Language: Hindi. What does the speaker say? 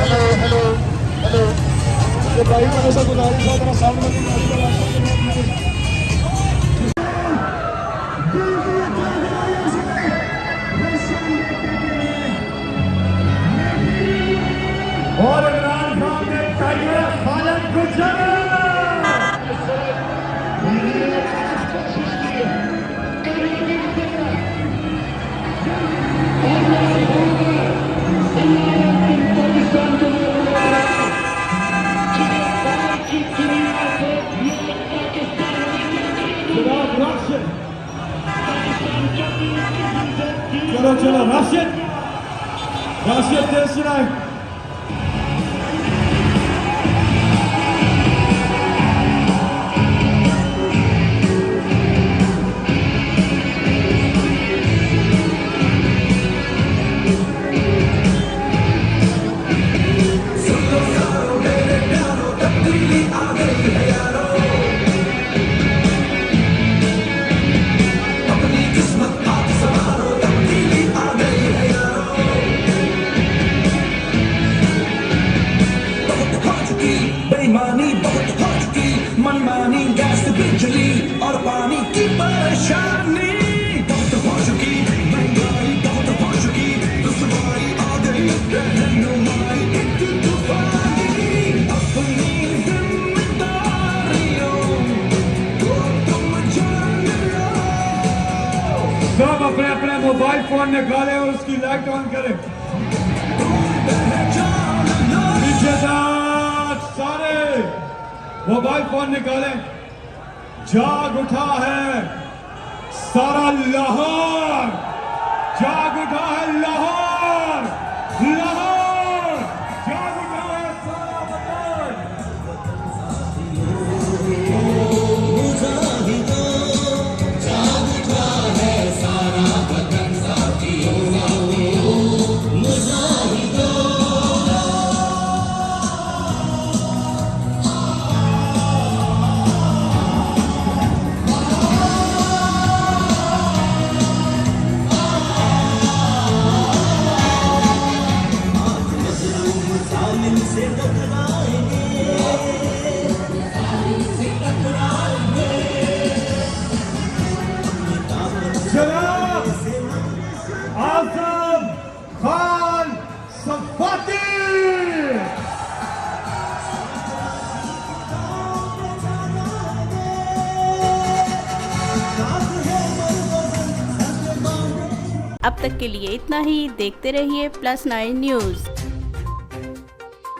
हेलो हेलो हेलो, ये भाई मैंने से गुजारिश है तेरा साउंड में और इमरान खान ने टाइगर खालिद गुजर चलो चलो राशिद राशिद देर सुनाए बेईमानी बहुत हो चुकी, मनमानी गैस बिजली और पानी की परेशानी बहुत हो चुकी, महंगाई बहुत हो चुकी, रुसवाई आ गई, रहनुमाई एक तूफानी, अपनी जिम्मेदारियों को तुम जान लो। सब अपने अपने मोबाइल फोन निकालें और उसकी लाइट ऑन करें। सारे मोबाइल फोन निकालें। जाग उठा है सारा लाहौर, जाग उठा है लाहौर, लाहौर जाग उठा है सारा वतन। जाग उठा है सारा वतन साथियों, से टकराएंगे, जनाब आजम खान सफाती। अब तक के लिए इतना ही। देखते रहिए +9 न्यूज़।